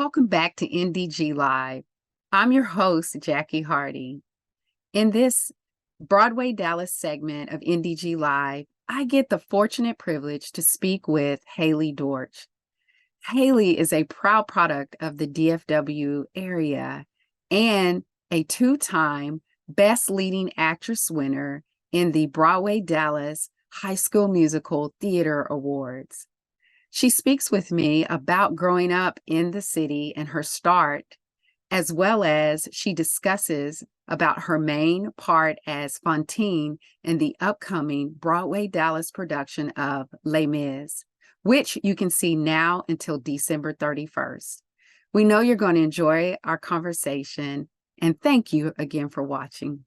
Welcome back to NDG Live. I'm your host, Jackie Hardy. In this Broadway Dallas segment of NDG Live, I get the fortunate privilege to speak with Haley Dortch. Haley is a proud product of the DFW area and a two-time Best Leading Actress winner in the Broadway Dallas High School Musical Theater Awards. She speaks with me about growing up in the city and her start, as well as she discusses about her main part as Fantine in the upcoming Broadway Dallas production of Les Miz, which you can see now until December 31st. We know you're going to enjoy our conversation, and thank you again for watching.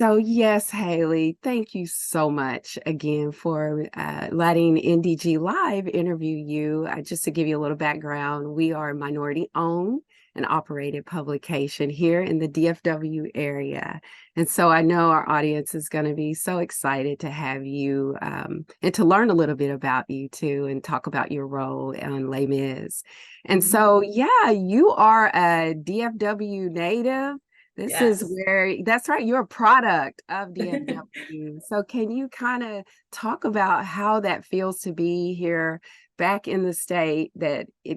So yes, Haley, thank you so much again for letting NDG Live interview you. Just to give you a little background, we are a minority-owned and operated publication here in the DFW area. And so I know our audience is going to be so excited to have you and to learn a little bit about you too and talk about your role on Les Mis. And so, yeah, you are a DFW native. This is where, that's right, you're a product of DFW. So can you kind of talk about how that feels to be here back in the state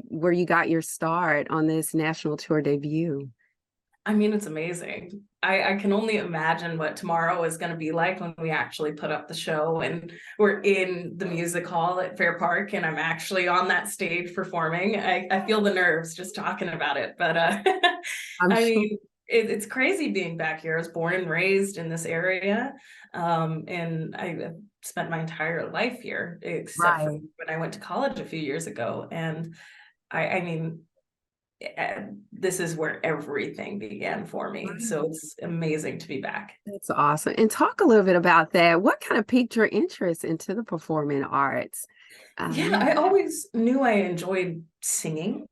where you got your start on this national tour debut? I mean, it's amazing. I can only imagine what tomorrow is going to be like when we actually put up the show and we're in the music hall at Fair Park and I'm actually on that stage performing. I feel the nerves just talking about it, but I mean, it's crazy being back here. I was born and raised in this area, and I spent my entire life here, except for when I went to college a few years ago. And I mean, this is where everything began for me. So it's amazing to be back. That's awesome. And talk a little bit about that. What kind of piqued your interest into the performing arts? Yeah, I always knew I enjoyed singing.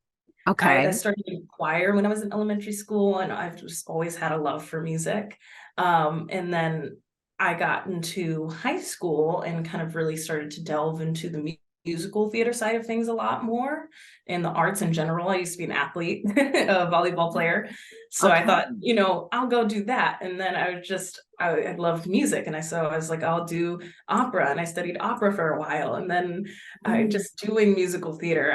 Okay. I started in choir when I was in elementary school, and I've just always had a love for music. And then I got into high school and kind of really started to delve into the musical theater side of things a lot more, and the arts in general. I used to be an athlete, a volleyball player. So I thought, I'll go do that. And then I loved music. And so I was like, I'll do opera. And I studied opera for a while. And then I just doing musical theater.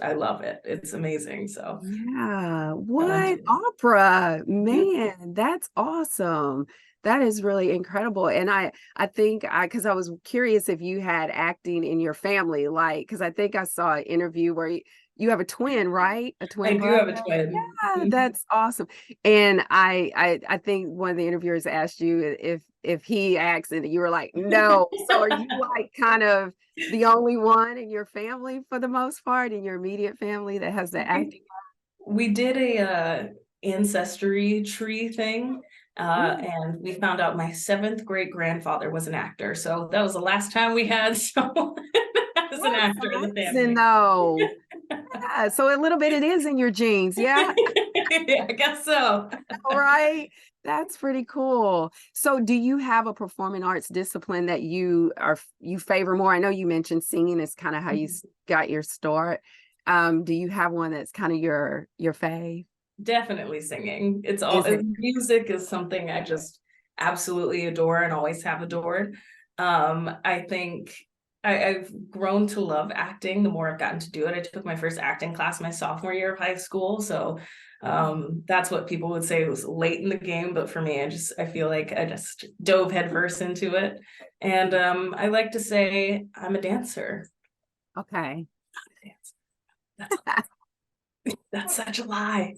I love it. It's amazing. So yeah, what opera, man, that's awesome. That is really incredible. And I think because I was curious if you had acting in your family, because I think I saw an interview where you have a twin, right? A twin brother? I do have a twin. Yeah, that's awesome. And I think one of the interviewers asked you if he acts, and you were like, no. So are you like kind of the only one in your family for the most part, in your immediate family that has the acting? We did a ancestry tree thing. And we found out my 7th great grandfather was an actor. So that was the last time we had someone as an actor in the family. No. Yeah, so a little bit it is in your genes. Yeah. Yeah, I guess so. All right. That's pretty cool. So do you have a performing arts discipline that you favor more? I know you mentioned singing is kind of how you got your start. Do you have one that's kind of your fave? Definitely singing. Music is something I just absolutely adore and always have adored. I think I've grown to love acting the more I've gotten to do it. I took my first acting class my sophomore year of high school. So that's what people would say was late in the game. But for me, I feel like I just dove headfirst into it. And I like to say I'm a dancer. Okay. That's such a lie.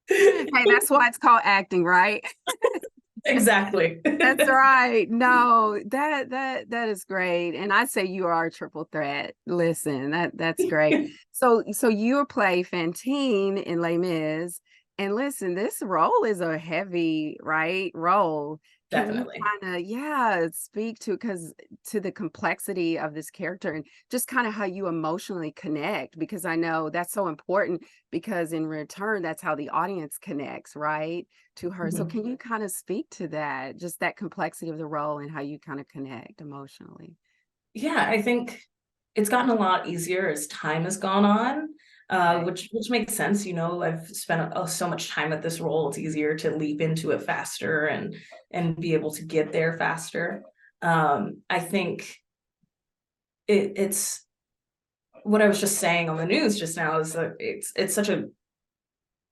Hey, that's why it's called acting, right? Exactly. That's right. No, that is great. And I say you are a triple threat. Listen, that's great. So you play Fantine in Les Mis. And listen, this role is a heavy, right, role. Definitely. Can you kind of, speak to the complexity of this character and just kind of how you emotionally connect? Because I know that's so important, because in return, that's how the audience connects, right, to her. So can you kind of speak to that, just that complexity of the role and how you kind of connect emotionally? Yeah, I think it's gotten a lot easier as time has gone on, Okay. which makes sense. You know, I've spent so much time at this role. It's easier to leap into it faster and be able to get there faster. I think it's what I was just saying on the news just now is that it's such a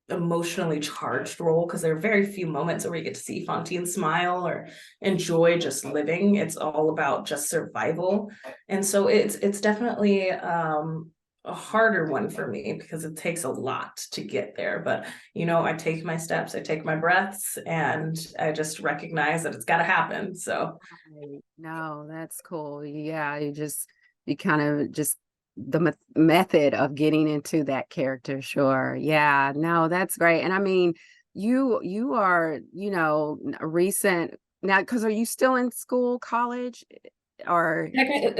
emotionally charged role because there are very few moments where you get to see Fantine smile or enjoy just living. It's all about just survival. And so it's definitely a harder one for me because it takes a lot to get there. But you know, I take my steps, I take my breaths, and I just recognize that it's got to happen. So Right. No, that's cool. Yeah, you kind of just the method of getting into that character. Sure. Yeah. No, that's great. And I mean, you are, a recent now, because are you still in school, college, or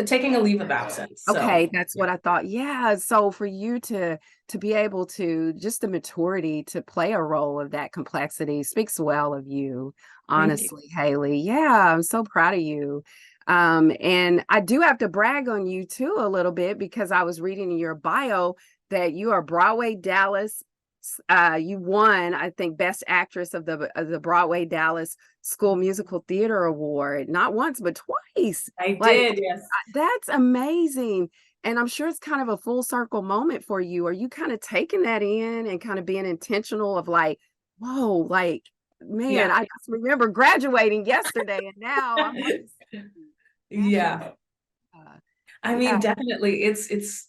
taking a leave of absence. So okay, that's yeah, what I thought. Yeah. So for you to be able to just the maturity to play a role of that complexity speaks well of you, thank you. honestly, Haley. Yeah, I'm so proud of you. And I do have to brag on you too a little bit because I was reading in your bio that you are Broadway Dallas. You won, I think, Best Actress of the Broadway Dallas School Musical Theater Award, not once but twice. I Like did, yes. that's amazing. And I'm sure it's kind of a full circle moment for you. Are you kind of taking that in and kind of being intentional of like, whoa, like, man, Yeah. I just remember graduating yesterday and now I'm like, national. Yeah. Uh, I mean, yeah, definitely it's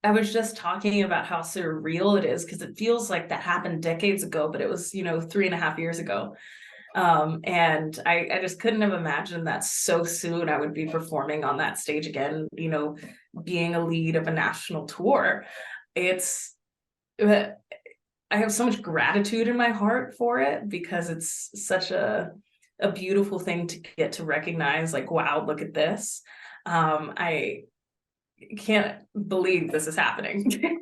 I was just talking about how surreal it is because it feels like that happened decades ago, but it was, 3.5 years ago. And I just couldn't have imagined that so soon I would be performing on that stage again, being a lead of a national tour. It's uh, I have so much gratitude in my heart for it because it's such a beautiful thing to get to recognize, like, wow, look at this. I can't believe this is happening. you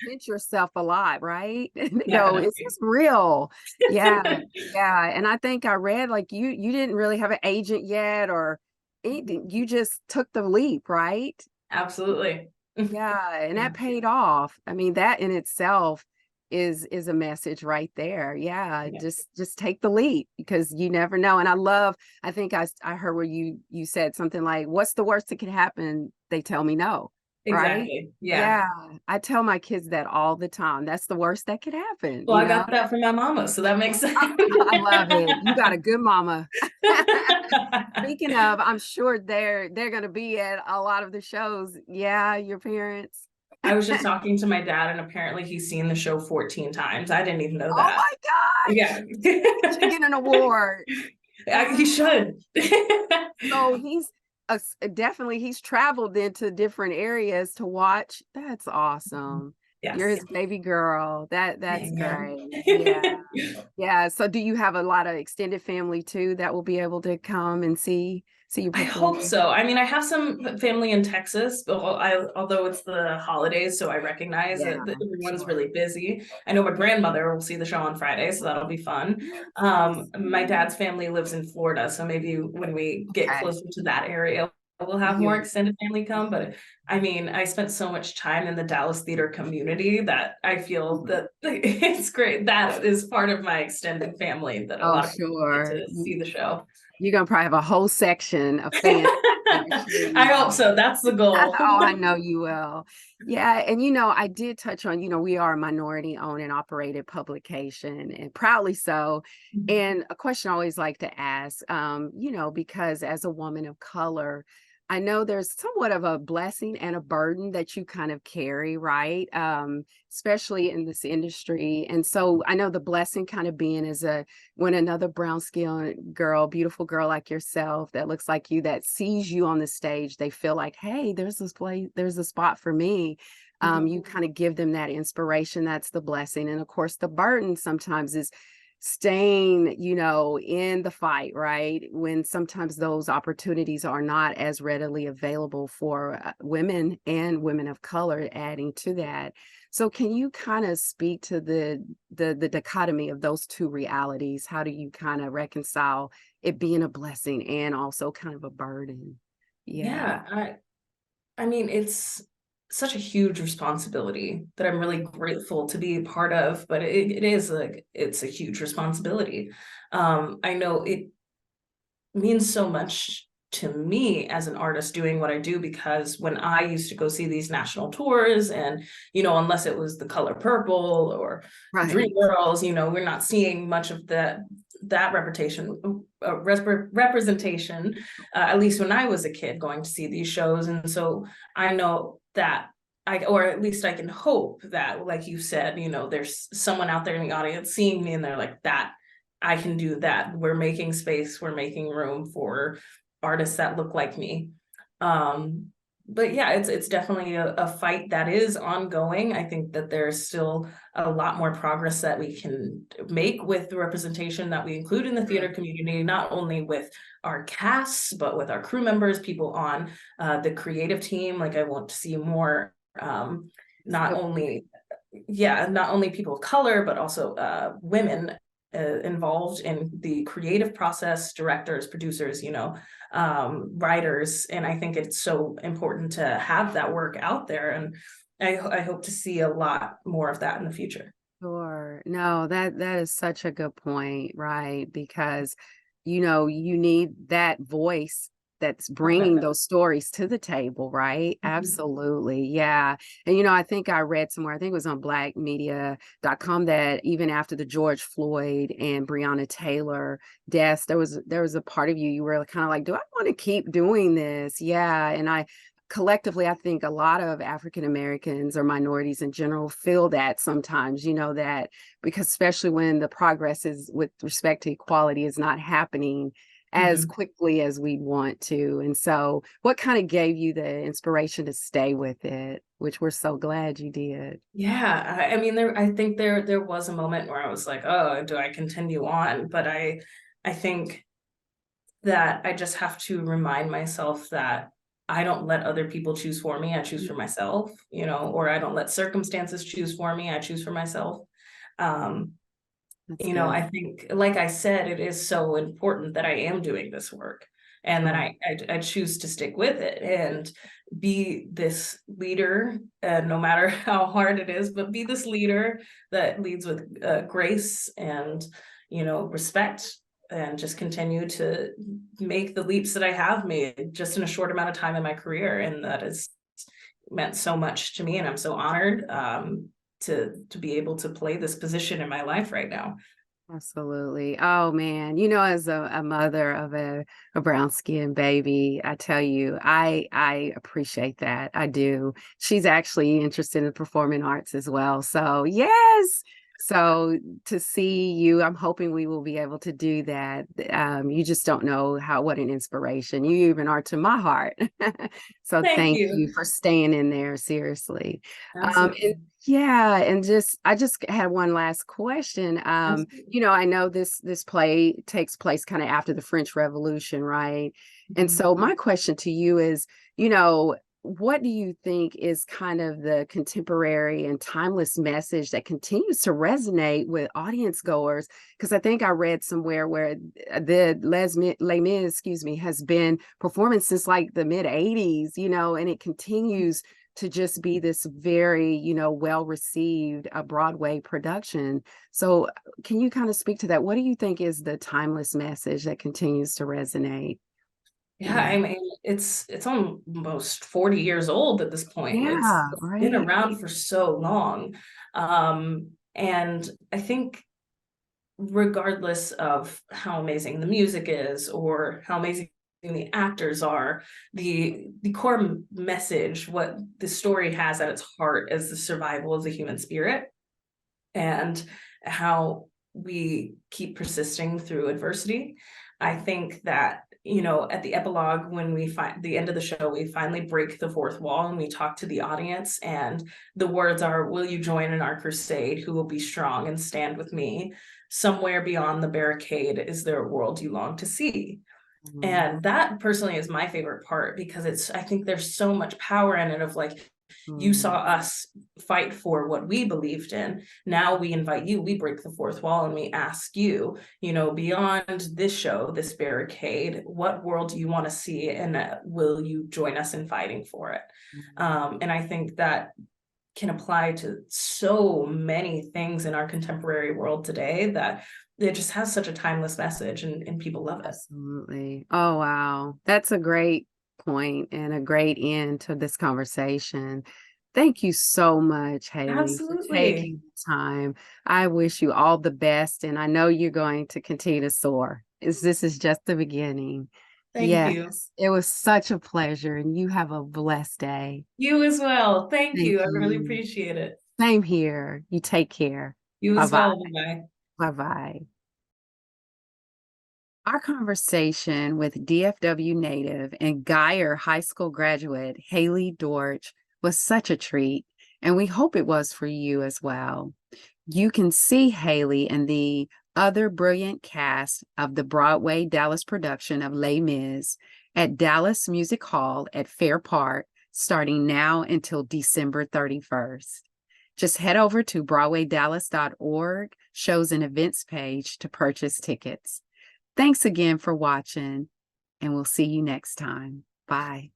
pinch yourself a lot, right? Is Definitely. this real? Yeah, yeah. And I think I read like you didn't really have an agent yet or anything. You just took the leap, right? Absolutely. Yeah, and that Yeah. paid off. I mean, that in itself is a message right there. Yeah, Yeah. just take the leap because you never know. And I think I heard where you said something like, "What's the worst that could happen? They tell me no." Right? Exactly. Yeah. Yeah, I tell my kids that all the time. That's the worst that could happen, Well, I got that from my mama, so that makes sense. I love it. You got a good mama. Speaking of, I'm sure they're going to be at a lot of the shows. Yeah, your parents. I was just talking to my dad, and apparently he's seen the show 14 times. I didn't even know Oh that. my gosh. Yeah. He should get an award. He Wow. should. So definitely he's traveled into different areas to watch. That's awesome. You're Yes. his baby girl. That's Amen. great. Yeah. Yeah. So do you have a lot of extended family too that will be able to come and see you I hope perform? so. I mean, I have some family in Texas, but although it's the holidays, so I recognize Yeah, that everyone's sure. really busy. I know my grandmother will see the show on Friday, so that'll be fun. Nice. My dad's family lives in Florida, so maybe when we get Okay. closer to that area, we'll have more You extended family come. But I mean, I spent so much time in the Dallas theater community that I feel that it's great. That is part of my extended family that a oh lot of people get sure. to see the show. You're gonna probably have a whole section of fans there cheering I you hope on. so. That's the Oh, goal. I know you will. Yeah, and I did touch on, we are a minority owned and operated publication and proudly so. And a question I always like to ask, because as a woman of color, I know there's somewhat of a blessing and a burden that you kind of carry, right? Especially in this industry. And so I know the blessing kind of being is when another brown skinned girl, beautiful girl like yourself that looks like you, that sees you on the stage, they feel like, hey, there's this place, there's a spot for me. You kind of give them that inspiration. That's the blessing. And of course, the burden sometimes is staying, in the fight, right? When sometimes those opportunities are not as readily available for women and women of color, adding to that. So can you kind of speak to the dichotomy of those two realities? How do you kind of reconcile it being a blessing and also kind of a burden? Yeah. Yeah, I mean, it's such a huge responsibility that I'm really grateful to be a part of, but it is like it's a huge responsibility. I know it means so much to me as an artist doing what I do, because when I used to go see these national tours and, unless it was the color purple or Right. Dreamgirls, we're not seeing much of that representation, at least when I was a kid going to see these shows. And so I know that or at least I can hope that, like you said, there's someone out there in the audience seeing me and they're like, that I can do that. We're making space, we're making room for artists that look like me. Um, but yeah, it's definitely a fight that is ongoing. I think that there's still a lot more progress that we can make with the representation that we include in the theater community, not only with our casts, but with our crew members, people on the creative team. Like, I want to see more, not only not only people of color, but also women involved in the creative process, directors, producers, writers. And I think it's so important to have that work out there. And I hope to see a lot more of that in the future. Sure. No, that is such a good point, right? Because you need that voice that's bringing those stories to the table, right? Mhm. Absolutely. Yeah. And I think I read somewhere, I think it was on blackmedia.com, that even after the George Floyd and Breonna Taylor deaths, there was a part of you were kind of like, do I want to keep doing this? Yeah. And I collectively, I think a lot of African Americans or minorities in general feel that sometimes, that because especially when the progress is with respect to equality is not happening as Mhm. quickly as we want to. And so what kind of gave you the inspiration to stay with it, which we're so glad you did? Yeah, I mean, I think there was a moment where I was like, oh, do I continue on? But I think that I just have to remind myself that I don't let other people choose for me. I choose for myself, or I don't let circumstances choose for me. I choose for myself. Um, That's good. I think, like I said, it is so important that I am doing this work and that Sure. I choose to stick with it and be this leader, no matter how hard it is, but be this leader that leads with grace and, respect, and just continue to make the leaps that I have made just in a short amount of time in my career. And that has meant so much to me. And I'm so honored to be able to play this position in my life right now. Absolutely. Oh man, as a mother of a brown skinned baby, I tell you, I appreciate that. I do. She's actually interested in performing arts as well. So yes. So to see you, I'm hoping we will be able to do that. You just don't know what an inspiration you even are to my heart. So Thank thank you. you for staying in there, seriously. And Absolutely. yeah, and I just had one last question. Absolutely. I know this play takes place kind of after the French Revolution, right? And Mhm. so my question to you is, what do you think is kind of the contemporary and timeless message that continues to resonate with audience goers? Because I think I read somewhere where the Les Mis, excuse me, has been performing since like the mid 80s, and it continues to just be this very, well received Broadway production. So, can you kind of speak to that? What do you think is the timeless message that continues to resonate? Yeah, Yeah. I mean, it's almost 40 years old at this point. Yeah, It's been right. around for so long. And I think regardless of how amazing the music is or how amazing the actors are, the core message, what the story has at its heart, is the survival of the human spirit and how we keep persisting through adversity. I think that, at the epilogue, when we find the end of the show, we finally break the fourth wall and we talk to the audience. And the words are, will you join in our crusade? Who will be strong and stand with me? Somewhere beyond the barricade, is there a world you long to see? Mhm. And that personally is my favorite part, because I think there's so much power in it of like, You saw us fight for what we believed in. Now we invite you, we break the fourth wall and we ask you, beyond this show, this barricade, what world do you want to see? And will you join us in fighting for it? And I think that can apply to so many things in our contemporary world today, that it just has such a timeless message, and people love it. Absolutely. Oh, wow. That's a great point and a great end to this conversation. Thank you so much, Haley, for Absolutely. taking the time. I wish you all the best, and I know you're going to continue to soar. This is just the beginning. Thank you. Yes, it was such a pleasure, and you have a blessed day. You as well. Thank Thank you. I really you. appreciate it. Same here. You take care. You as Bye-bye. well. Bye. Bye-bye. Our conversation with DFW native and Geyer High School graduate Haley Dortch was such a treat, and we hope it was for you as well. You can see Haley and the other brilliant cast of the Broadway Dallas production of Les Miz at Dallas Music Hall at Fair Park starting now until December 31st. Just head over to BroadwayDallas.org, shows and events page to purchase tickets. Thanks again for watching, and we'll see you next time. Bye.